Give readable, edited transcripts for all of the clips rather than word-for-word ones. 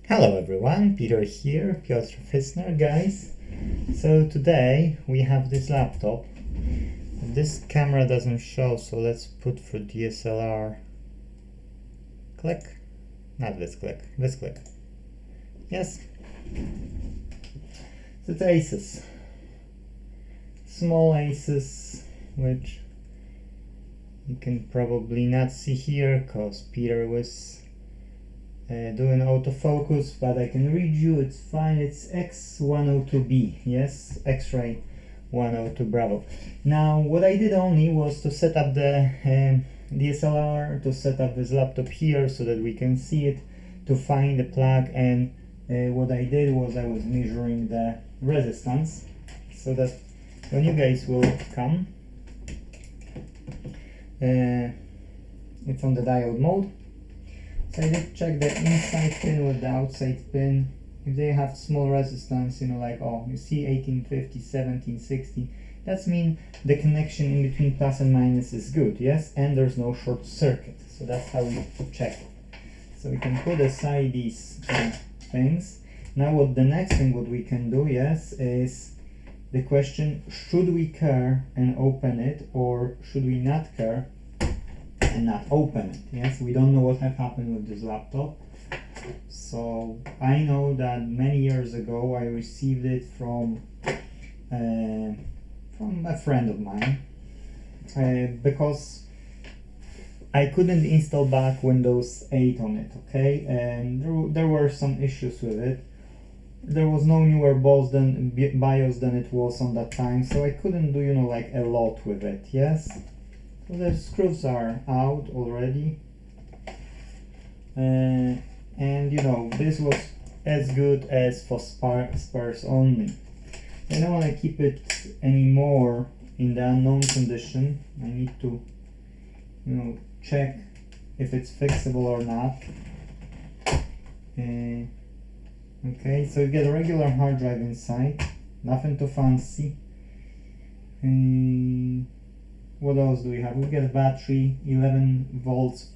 Hello everyone, Peter here, Piotr Fisner, guys. So today we have this laptop. This camera doesn't show, so let's put for DSLR. Click. Not this click, this click. Yes. So it's Asus. Small Asus, which you can probably not see here because Peter was doing autofocus, but I can read you, it's fine. It's X102B, yes, X-ray 102 Bravo. Now what I did only was to set up the DSLR, to set up this laptop here so that we can see it, to find the plug, and what I did was I was measuring the resistance so that when you guys will come, it's on the diode mode. So I did check the inside pin with the outside pin. If they have small resistance, like, oh, you see 1850, 1760, that's mean the connection in between plus and minus is good, yes, and there's no short circuit. So that's how we check it. So we can put aside these things. Now what the next thing what we can do, yes, is the question, should we care and open it, or should we not care and not open it? Yes, we don't know what have happened with this laptop. So I know that many years ago I received it from a friend of mine because I couldn't install back Windows 8 on it, okay, and there were some issues with it. There was no newer BIOS than it was on that time, so I couldn't do like a lot with it, yes. So the screws are out already, and this was as good as for spares only. I don't want to keep it anymore in the unknown condition. I need to check if it's fixable or not. Okay, so you get a regular hard drive inside, nothing too fancy. What else do we have? We get a battery, 11 volts.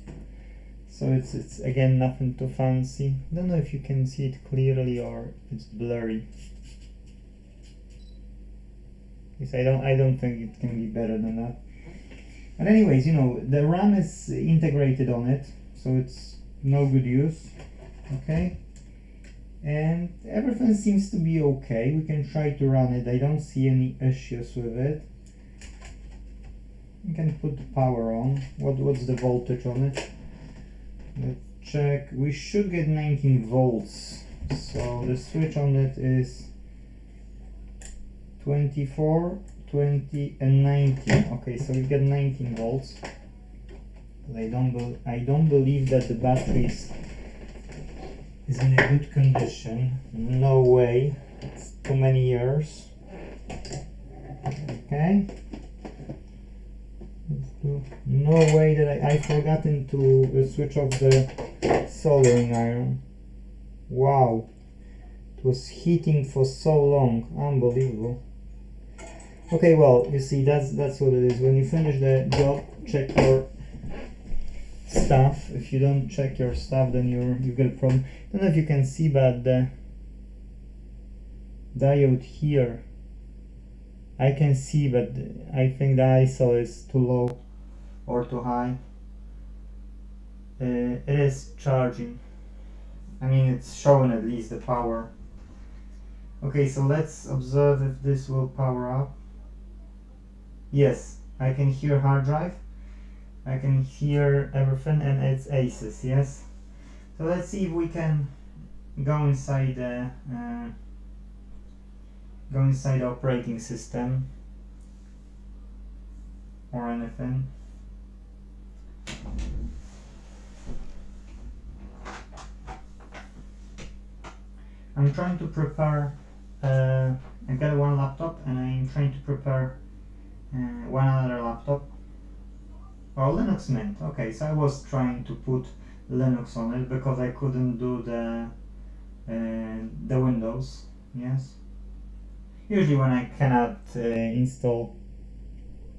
So it's again nothing too fancy. I don't know if you can see it clearly or if it's blurry. Yes, I don't think it can be better than that. But anyways, the RAM is integrated on it, so it's no good use. Okay. And everything seems to be okay. We can try to run it. I don't see any issues with it. You can put the power on. What's the voltage on it? Let's check. We should get 19 volts. So the switch on it is 24, 20 and 19. Okay, so we get 19 volts. But I don't believe that the battery is in a good condition. No way. It's too many years. Okay. No way that I forgotten to switch off the soldering iron. Wow, it was heating for so long, unbelievable. Okay, well, you see, that's what it is. When you finish the job, check your stuff. If you don't check your stuff, then you get a problem. I don't know if you can see, but the diode here, I can see, but I think the ISO is too low or too high. It is charging. I mean, it's showing at least the power. Okay, so let's observe if this will power up. Yes, I can hear hard drive. I can hear everything, and it's Asus, yes. So let's see if we can go inside the operating system or anything. I'm trying to prepare, I got one laptop and I'm trying to prepare one other laptop. Oh, Linux Mint. Okay, so I was trying to put Linux on it because I couldn't do the Windows, yes. Usually when I cannot install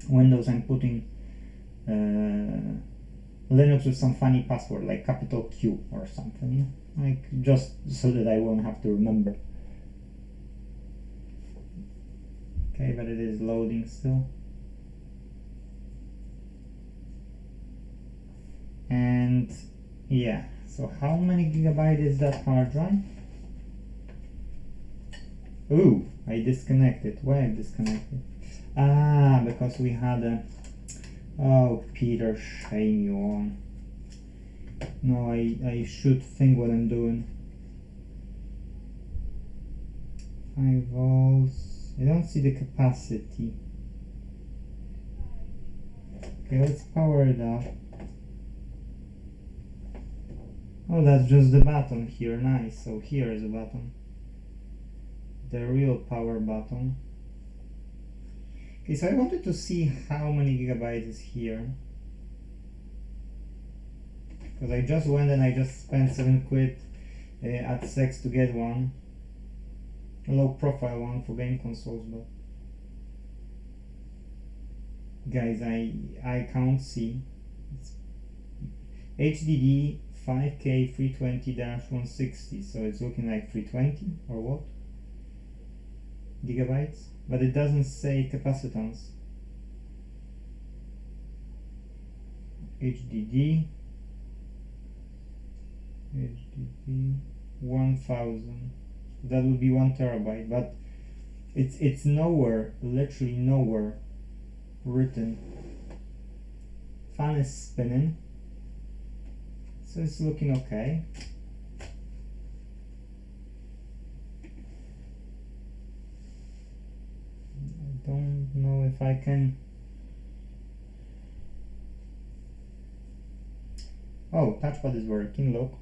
Windows, I'm putting Linux with some funny password like capital Q or something. like just so that I won't have to remember. Okay, but it is loading still. And yeah, so how many gigabyte is that hard drive? Ooh, I disconnected. Why I disconnected? Ah, because we had a... Oh, Peter, shame you on. No, I should think what I'm doing. 5 volts. I don't see the capacity. Okay, let's power it up. Oh, that's just the button here. Nice. So here is a button. The real power button. Okay, so I wanted to see how many gigabytes is here. Because I just went and I just spent 7 quid at Sex to get one. A low profile one for game consoles, but guys, I can't see. It's HDD 5K 320-160, so it's looking like 320 or what? Gigabytes, but it doesn't say capacitance. HDD 1000, that would be 1 terabyte, but it's nowhere, literally nowhere written. Fan is spinning, so it's looking okay. I don't know if I can. Oh, touchpad is working, look.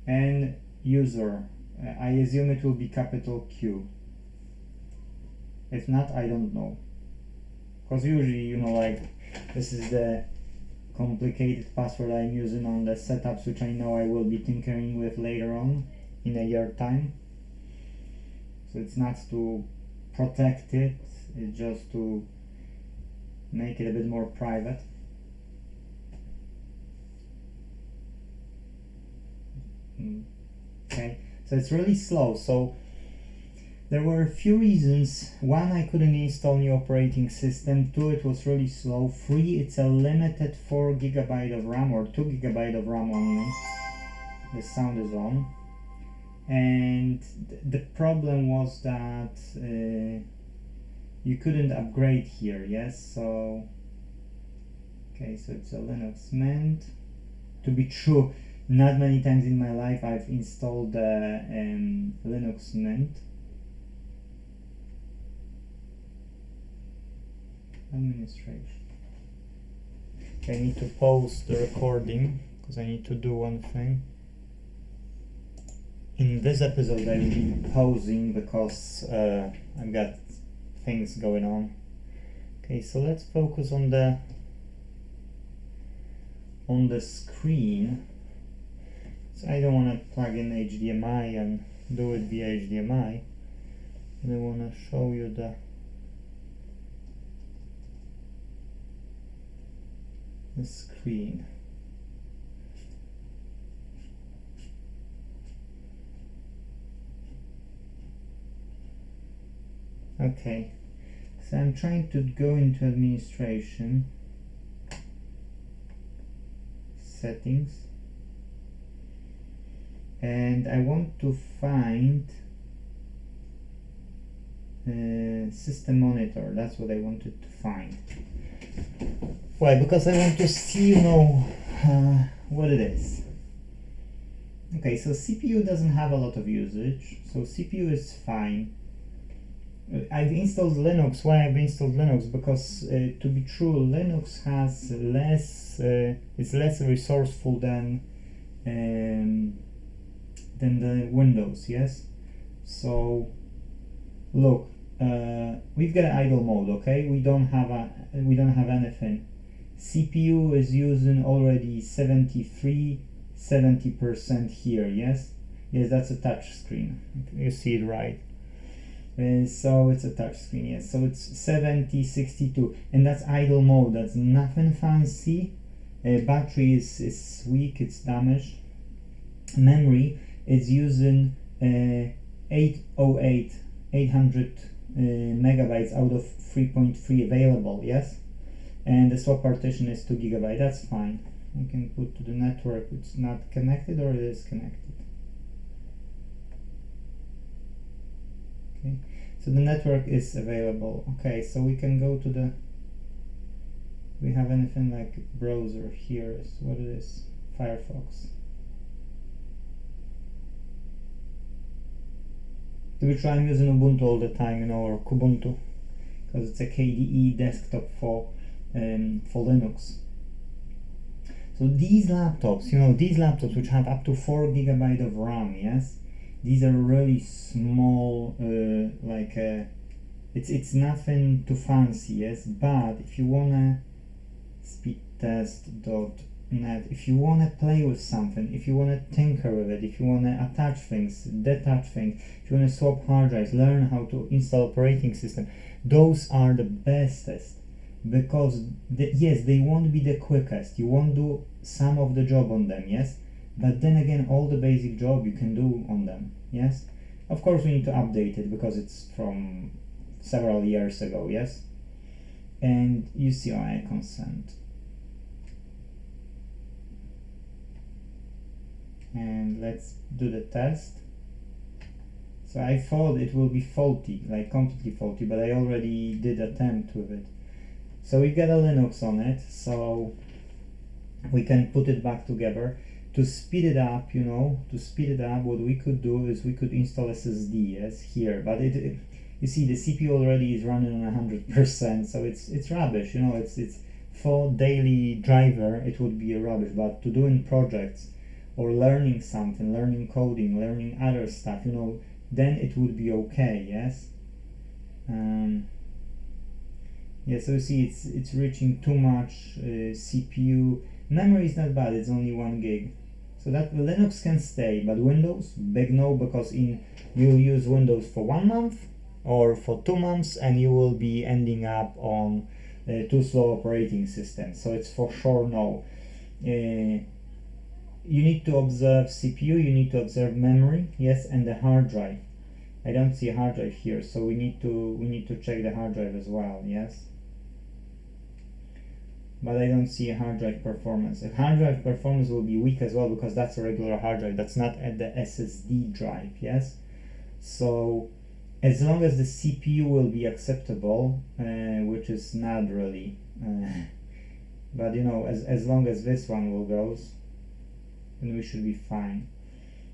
And user, I assume it will be capital Q. If not, I don't know. Because usually, you know, like, this is the complicated password I'm using on the setups, which I know I will be tinkering with later on in a year time. So it's not to protect it, it's just to make it a bit more private. Okay, so it's really slow. So there were a few reasons. 1, I couldn't install new operating system. 2, it was really slow. 3, it's a limited 4 GB of RAM or 2 GB of RAM only. The sound is on. And the problem was that you couldn't upgrade here, yes? So, okay, so it's a Linux Mint. To be true, not many times in my life I've installed Linux Mint. Administration. Okay, I need to pause the recording because I need to do one thing. In this episode I will be pausing because I've got things going on. Okay, so let's focus on the screen. So I don't want to plug in HDMI and do it via HDMI. And I want to show you the screen. Okay, so I'm trying to go into administration, settings, and I want to find system monitor. That's what I wanted to find. Why? Because I want to see, you know, what it is. Okay, so CPU doesn't have a lot of usage, so CPU is fine. I've installed Linux. Why I've installed Linux? Because to be true, Linux has less, it's less resourceful than the Windows. Yes. So look, we've got idle mode. Okay, we don't have anything. CPU is using already 70% here. Yes. Yes, that's a touch screen. You see it right. So it's a touch screen, yes. So it's 70, 62, and that's idle mode. That's nothing fancy. battery is weak, it's damaged. Memory is using 800 megabytes out of 3.3 available, yes, and the swap partition is 2 gigabytes. That's fine. I can put to the network. It's not connected, or it is connected. Okay, so the network is available. Okay, so we can go to the, we have anything like browser here is what it is, Firefox. To be try, I'm using Ubuntu all the time, you know, or Kubuntu, because it's a KDE desktop for Linux. So these laptops, you know, these laptops which have up to 4 gigabyte of RAM, yes, these are really small, it's nothing too fancy, yes, but if you wanna speedtest.net, if you wanna play with something, if you wanna tinker with it, if you wanna attach things, detach things, if you wanna swap hard drives, learn how to install operating system, those are the bestest. Because yes, they won't be the quickest, you won't do some of the job on them, yes, but then again all the basic job you can do on them, yes. Of course we need to update it because it's from several years ago, yes. And you see I consent, and let's do the test. So I thought it will be faulty, like completely faulty, but I already did attempt with it. So we get a Linux on it, so we can put it back together. To speed it up, you know, what we could do is we could install SSD, yes, here. But you see, the CPU already is running on 100%, so it's rubbish, you know. It's for daily driver, it would be a rubbish. But to do in projects or learning something, learning coding, learning other stuff, you know, then it would be okay, yes. Yeah, so you see it's reaching too much CPU. Memory is not bad, it's only 1 gig. So that Linux can stay, but Windows, big no, because you'll use Windows for 1 month or for 2 months and you will be ending up on too slow operating system. So it's for sure no. You need to observe CPU, you need to observe memory, yes, and the hard drive. I don't see a hard drive here, so we need to check the hard drive as well, yes. But I don't see a hard drive performance. A hard drive performance will be weak as well because that's a regular hard drive. That's not at the SSD drive, yes. So as long as the CPU will be acceptable, which is not really, but you know, as long as this one will goes, then we should be fine.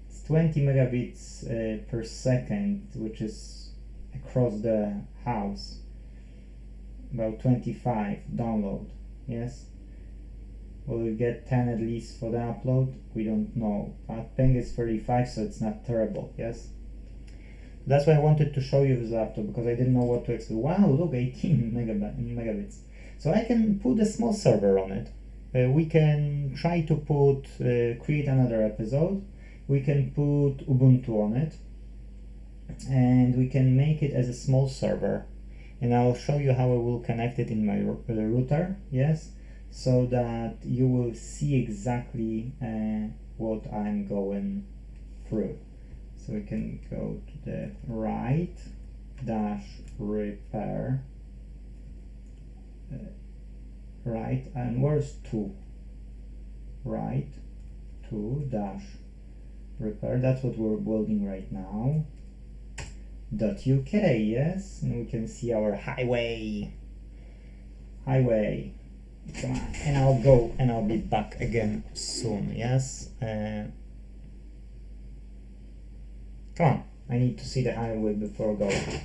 It's 20 megabits per second, which is across the house, about 25 download, yes. Will we get 10 at least for the upload? We don't know, but ping is 35, so it's not terrible, yes. That's why I wanted to show you this laptop, because I didn't know what to expect. Wow, look, 18 megabits. So I can put a small server on it. We can try to put, create another episode. We can put Ubuntu on it, and we can make it as a small server. And I'll show you how I will connect it in my router, yes, so that you will see exactly what I'm going through. So we can go to the right-repair, right, and where's 2? Right, 2-repair, that's what we're building right now. .uk, yes, and we can see our highway. Come on, and I'll go and I'll be back again soon, yes. Come on, I need to see the highway before going.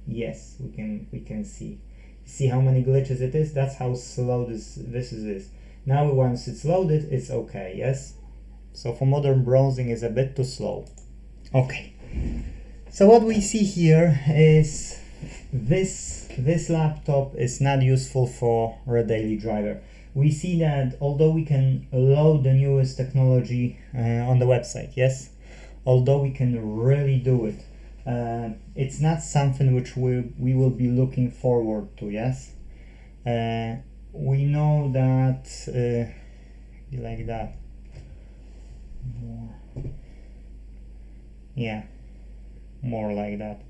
Yes, we can see. See how many glitches it is? That's how slow this is. Now once it's loaded, it's okay, yes. So for modern browsing is a bit too slow. Okay. So what we see here is this laptop is not useful for a daily driver. We see that although we can load the newest technology on the website, yes, although we can really do it, it's not something which we will be looking forward to, yes. We know that be like that. More. Yeah, more like that.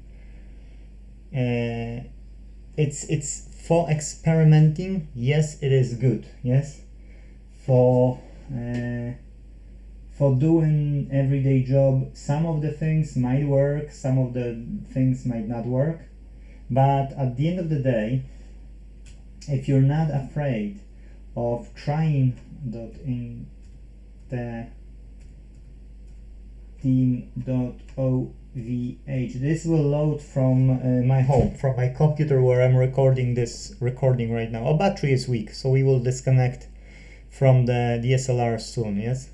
It's for experimenting. Yes, it is good. Yes, for doing everyday job, some of the things might work, some of the things might not work, but at the end of the day, if you're not afraid of trying that in the Team.OVH, this will load from my home, from my computer where I'm recording this recording right now. Our battery is weak, so we will disconnect from the DSLR soon. Yes,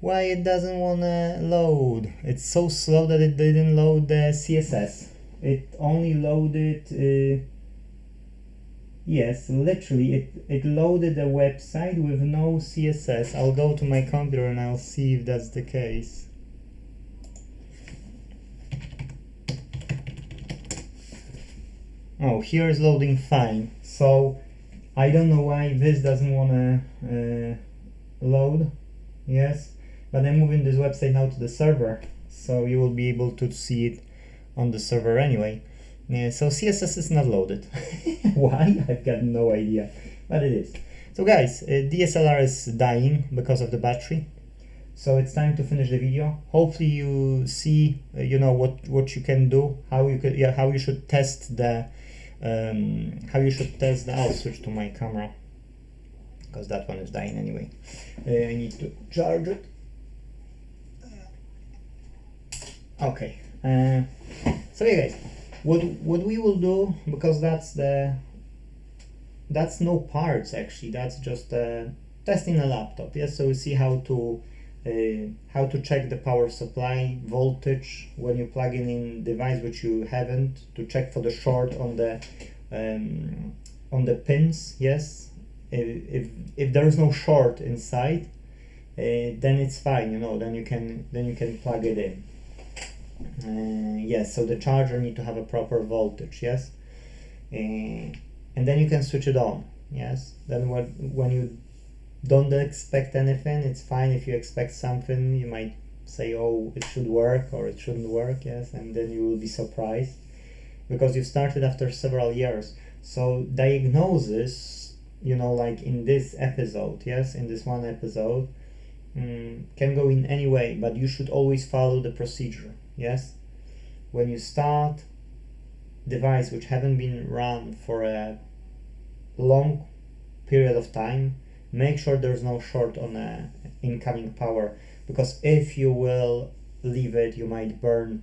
why it doesn't wanna load? It's so slow that it didn't load the CSS. It only loaded yes, literally it loaded a website with no CSS. I'll go to my computer and I'll see if that's the case. Oh, here is loading fine. So I don't know why this doesn't wanna load. Yes, but I'm moving this website now to the server, so you will be able to see it on the server anyway. So CSS is not loaded. Why? I've got no idea, but it is. So guys, DSLR is dying because of the battery. So it's time to finish the video. Hopefully you see, you know what you can do, how you could, how you should test the, I'll switch to my camera because that one is dying anyway. I need to charge it. Okay. So yeah, guys. What we will do, because that's no parts actually, that's just testing a laptop. Yes, so we see how to check the power supply voltage when you plug in device which you haven't, to check for the short on the pins. Yes, if there is no short inside, then it's fine. You know, then you can plug it in. Yes, so the charger need to have a proper voltage. Yes, and then you can switch it on. Yes, then when you don't expect anything, it's fine. If you expect something, you might say, oh, it should work or it shouldn't work. Yes, and then you will be surprised because you started after several years. So diagnosis, you know, like in this episode, yes, in this one episode, can go in any way, but you should always follow the procedure. Yes, when you start device which haven't been run for a long period of time, make sure there's no short on the incoming power, because if you will leave it, you might burn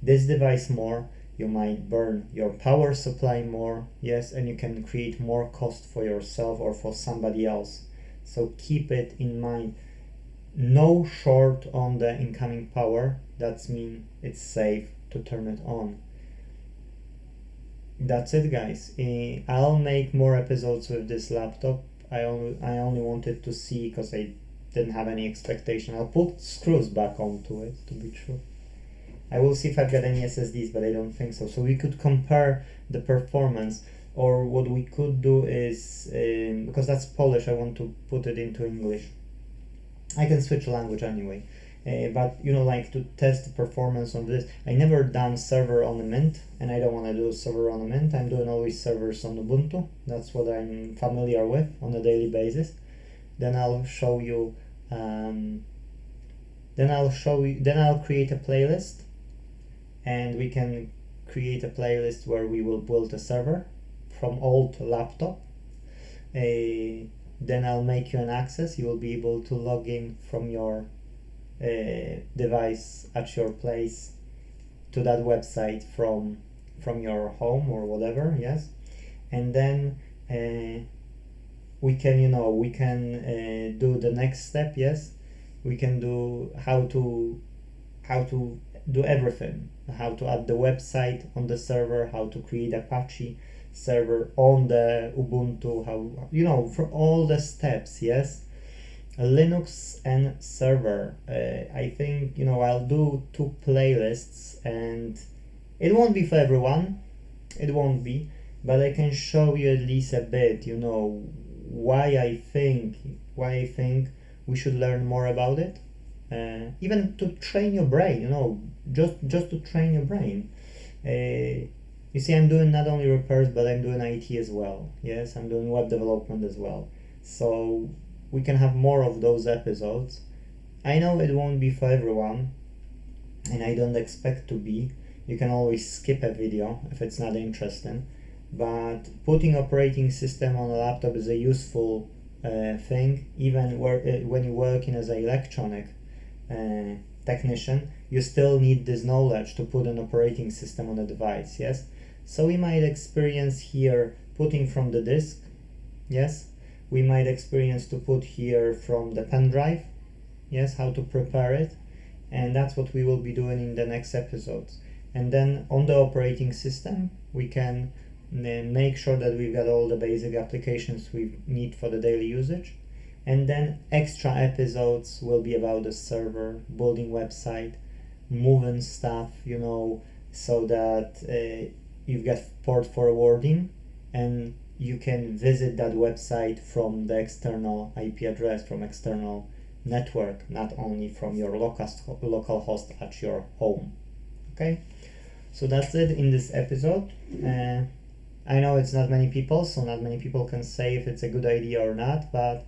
this device more, you might burn your power supply more. Yes, and you can create more cost for yourself or for somebody else. So keep it in mind. No short on the incoming power. That means it's safe to turn it on. That's it, guys. I'll make more episodes with this laptop. I only wanted to see because I didn't have any expectation. I'll put screws back onto it to be true. I will see if I've got any SSDs, but I don't think so. So we could compare the performance, or what we could do is, because that's Polish, I want to put it into English. I can switch language anyway, but you know, like to test the performance on this. I never done server on a Mint, and I don't want to do server on a Mint. I'm doing always servers on Ubuntu. That's what I'm familiar with on a daily basis. Then I'll show you. Then I'll create a playlist, and we can create a playlist where we will build a server from old laptop. Then I'll make you an access. You will be able to log in from your device at your place to that website from your home or whatever. Yes, and then we can, you know, we can do the next step. Yes, we can do how to do everything, how to add the website on the server, how to create Apache server on the Ubuntu, how, you know, for all the steps. Yes, Linux and server. I think, you know, I'll do 2 playlists, and it won't be for everyone, it won't be, but I can show you at least a bit, you know, why I think we should learn more about it, even to train your brain, you know, just to train your brain. You see, I'm doing not only repairs, but I'm doing IT as well. Yes, I'm doing web development as well. So we can have more of those episodes. I know it won't be for everyone, and I don't expect to be. You can always skip a video if it's not interesting. But putting operating system on a laptop is a useful thing. Even when you're working as an electronic technician, you still need this knowledge to put an operating system on a device. Yes, so we might experience here putting from the disk. Yes, we might experience to put here from the pen drive. Yes, how to prepare it, and that's what we will be doing in the next episodes. And then on the operating system, we can make sure that we've got all the basic applications we need for the daily usage. And then extra episodes will be about the server, building website, moving stuff, you know, so that you've got port forwarding and you can visit that website from the external IP address, from external network, not only from your local host at your home. Okay, so that's it in this episode. I know it's not many people, so not many people can say if it's a good idea or not, but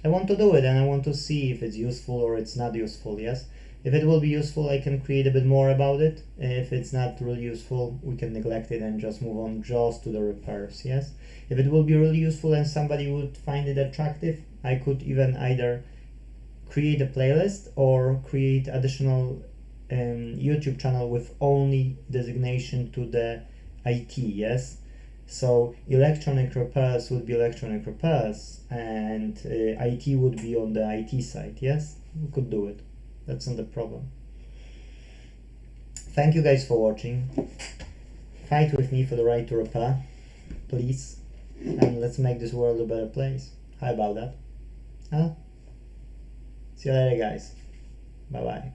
I want to do it and I want to see if it's useful or it's not useful. Yes, if it will be useful, I can create a bit more about it. If it's not really useful, we can neglect it and just move on just to the repairs. Yes, if it will be really useful and somebody would find it attractive, I could even either create a playlist or create additional YouTube channel with only designation to the IT. Yes, so electronic repairs would be electronic repairs and IT would be on the IT side. Yes, we could do it. That's not the problem. Thank you guys for watching. Fight with me for the right to repair, please, and let's make this world a better place. How about that? Huh? See you later, guys. Bye bye.